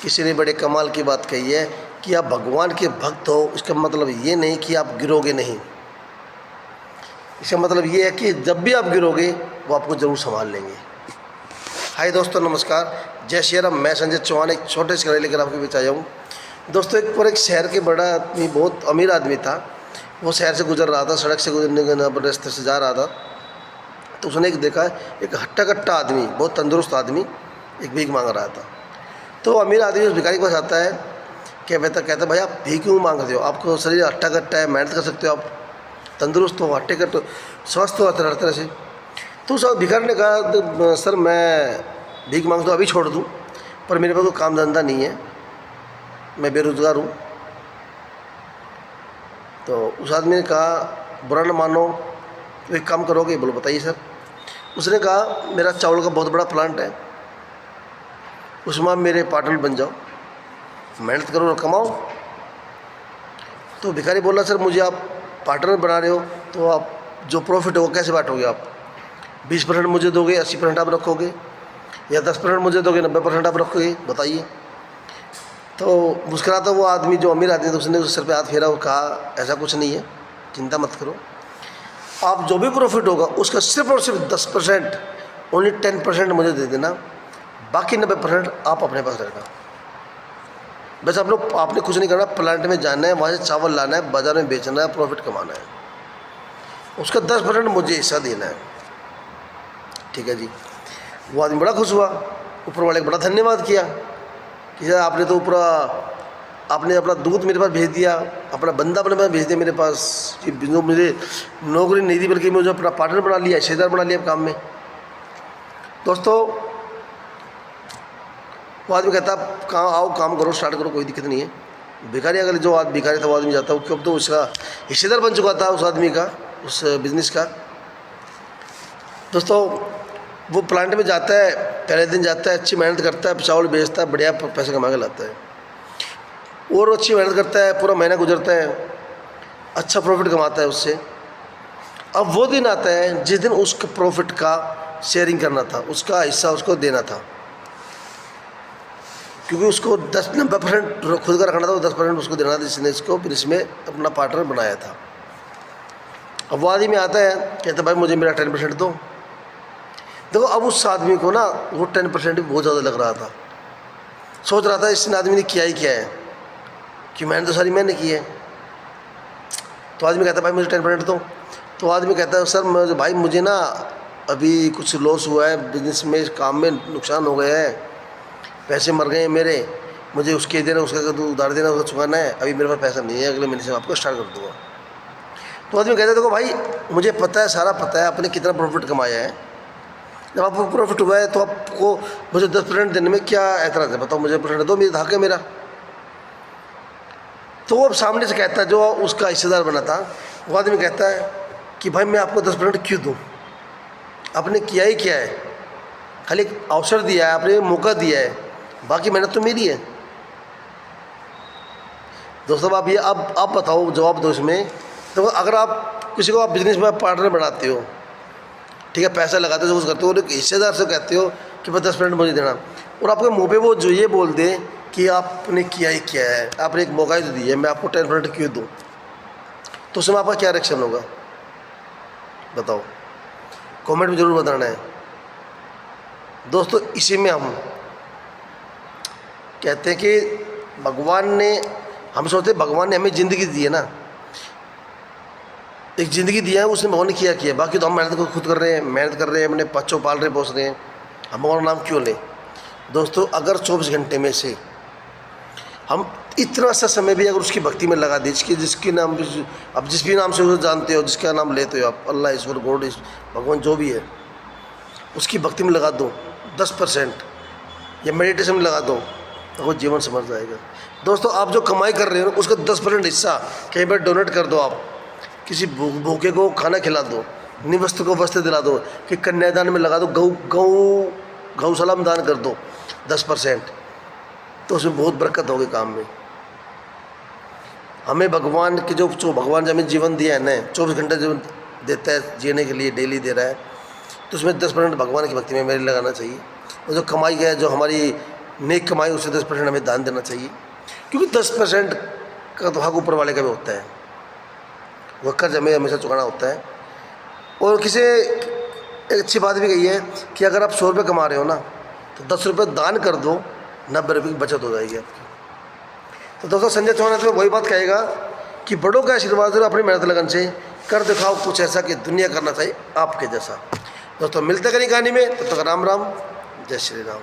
किसी ने बड़े कमाल की बात कही है कि आप भगवान के भक्त हो, इसका मतलब ये नहीं कि आप गिरोगे नहीं। इसका मतलब ये है कि जब भी आप गिरोगे वो आपको ज़रूर संभाल लेंगे। हाय दोस्तों, नमस्कार, जय श्री राम। मैं संजय चौहान एक छोटे से कड़े लेकर आपके बीच आया हूँ। दोस्तों, एक शहर के बड़ा आदमी, बहुत अमीर आदमी था। वो शहर से गुजर रहा था, सड़क से गुजरने के रास्ते से जा रहा था, तो उसने एक देखा एक हट्टा कट्टा आदमी, बहुत तंदुरुस्त आदमी, एक भीख मांग रहा था। तो अमीर आदमी उस भिखारी के पास आता है, कहता भाई आप भीख क्यों मांग रहे हो? आपको शरीर हट्टा कट्टा है, मेहनत कर सकते हो, आप तंदुरुस्त हो, हट्टे कट्टे स्वस्थ हो हर तरह से। तो उस भिखारी ने कहा, सर मैं भीख मांग तो अभी छोड़ दूँ, पर मेरे पास कोई काम धंधा नहीं है, मैं बेरोज़गार हूँ। तो उस आदमी ने कहा, बुरा न मानो, तो एक काम करोगे? बोलो बताइए सर। उसने कहा, मेरा चावल का बहुत बड़ा प्लांट है, उसमें आप मेरे पार्टनर बन जाओ, मेहनत करो और कमाओ। तो भिखारी बोला, सर मुझे आप पार्टनर बना रहे हो तो आप जो प्रॉफिट होगा कैसे बांटोगे? आप 20% मुझे दोगे, 80% आप रखोगे, या 10% मुझे दोगे, 90% आप रखोगे? बताइए। तो मुस्कुराता वो आदमी, जो अमीर आदमी था, उसने उस सर पे हाथ फेरा और कहा, ऐसा कुछ नहीं है, चिंता मत करो, आप जो भी प्रॉफिट होगा उसका सिर्फ और सिर्फ 10%, ओनली 10% मुझे दे देना, बाकी 90% आप अपने पास रखना। बस आपने कुछ नहीं करना, प्लांट में जाना है, वहाँ से चावल लाना है, बाज़ार में बेचना है, प्रॉफिट कमाना है, उसका 10% मुझे हिस्सा देना है। ठीक है जी। वो आदमी बड़ा खुश हुआ, ऊपर वाले को बड़ा धन्यवाद किया कि यार आपने तो पूरा, आपने अपना दूध मेरे पास भेज दिया, अपना बंदा अपने पास भेज दिया मेरे पास, कि जो मुझे नौकरी नहीं दी बल्कि मुझे अपना पार्टनर बना लिया, हिस्सेदार बना लिया काम में। दोस्तों, वो आदमी कहता, कहाँ आओ, काम करो, स्टार्ट करो, कोई दिक्कत नहीं है। भिखारी, अगर जो आदमी भिखारी था वो आदमी जाता है, क्यों, अब तो उसका हिस्सेदार बन चुका था उस आदमी का, उस बिज़नेस का। दोस्तों, वो प्लांट में जाता है, पहले दिन जाता है, अच्छी मेहनत करता है, चावल बेचता है, बढ़िया पैसे कमा के लाता है, और अच्छी मेहनत करता है, पूरा महीना गुजरता है, अच्छा प्रॉफिट कमाता है उससे। अब वो दिन आता है जिस दिन उसके प्रॉफिट का शेयरिंग करना था, उसका हिस्सा उसको देना था, क्योंकि उसको 90% खुद का रखना था, 10% उसको देना था, जिसने इसको फिर इसमें अपना पार्टनर बनाया था। अब वो आदमी आता है, कहता भाई मुझे मेरा 10% दो। देखो, अब उस आदमी को ना वो 10% भी बहुत ज़्यादा लग रहा था, सोच रहा था इस आदमी ने किया ही क्या है, कि मेहनत तो सारी मैंने की है। तो आदमी कहता भाई मुझे 10% दो। तो आदमी कहता है, सर भाई मुझे ना अभी कुछ लॉस हुआ है, बिजनेस में, काम में नुकसान हो गया है, पैसे मर गए हैं मेरे, मुझे उसके देना, उसका उधार देना, उसका चुकाना है, अभी मेरे पास पैसा नहीं है, अगले महीने से आपको स्टार्ट कर दूँगा। तो आदमी कहता है, देखो भाई मुझे पता है, सारा पता है आपने कितना प्रॉफिट कमाया है, जब आपको प्रॉफिट हुआ है तो आपको मुझे 10% देने में क्या एतराज़ है? बताओ, मुझे % दो, मेरा हक है मेरा। तो वो अब सामने से कहता है, जो उसका हिस्सेदार बना था, वो आदमी कहता है कि भाई मैं आपको 10% क्यों दूँ? आपने किया ही क्या है? खाली एक अवसर दिया है, आपने मौका दिया है, बाकी मेहनत तो मेरी है। दोस्तों, आप ये अब बताओ, जवाब दो इसमें। तो अगर आप किसी को, आप बिजनेस में पार्टनर बनाते हो, ठीक है, पैसा लगाते हो, कुछ करते हो, और एक हिस्सेदार से कहते हो कि बस 10% मुझे देना, और आपके मुँह पे वो जो ये बोल दे कि आपने किया ही क्या है, आपने एक मौका ही तो दिया है, मैं आपको 10% क्यों दूँ? तो उसमें आपका क्या रिएक्शन होगा? बताओ, कमेंट में ज़रूर बताना है। दोस्तों, इसी में हम कहते हैं कि भगवान ने, हम सोचते हैं भगवान ने हमें ज़िंदगी दी है ना, एक ज़िंदगी दिया है, उसने भगवान ने किया, बाकी तो हम मेहनत को खुद कर रहे हैं, अपने बच्चों पाल रहे, पोस रहे हैं, हम हमारा नाम क्यों लें? दोस्तों, अगर 24 घंटे में से हम इतना सा समय भी अगर उसकी भक्ति में लगा दें, जिसके नाम, अब जिस भी नाम से उसे जानते हो, जिसका नाम लेते हो आप, अल्लाह, ईश्वर, गॉड, भगवान, जो भी है, उसकी भक्ति में लगा दो 10%, या मेडिटेशन में लगा दो, तो वो जीवन समझ जाएगा। दोस्तों, आप जो कमाई कर रहे हो उसका 10% हिस्सा कहीं पर डोनेट कर दो, आप किसी भूखे को खाना खिला दो, निवस्त्र को वस्त्र दिला दो, कि कन्यादान में लगा दो, गौशाला में दान कर दो 10%, तो उसमें बहुत बरकत होगी काम में। हमें भगवान के जो भगवान ने हमें जीवन दिया है ना, 24 घंटे जीवन देता है जीने के लिए, डेली दे रहा है, तो उसमें 10% भगवान की भक्ति में मेरे लगाना चाहिए। और जो कमाई है, जो हमारी नेक कमाई उससे 10% हमें दान देना चाहिए, क्योंकि 10% का तो हक ऊपर वाले का भी होता है, वह कर्ज हमें हमेशा चुकाना होता है। और किसी एक अच्छी बात भी कही है कि अगर आप 100 रुपये कमा रहे हो ना, तो 10 रुपये दान कर दो, 90 रुपये की बचत हो जाएगी आपकी। तो दोस्तों, संजय चौहान तो वही बात कहेगा कि बड़ों का आशीर्वाद और अपनी मेहनत लगन से कर दिखाओ कुछ ऐसा कि दुनिया करना चाहिए आपके जैसा। दोस्तों, मिलते कहीं कहानी में, तब तक राम राम, जय श्री राम।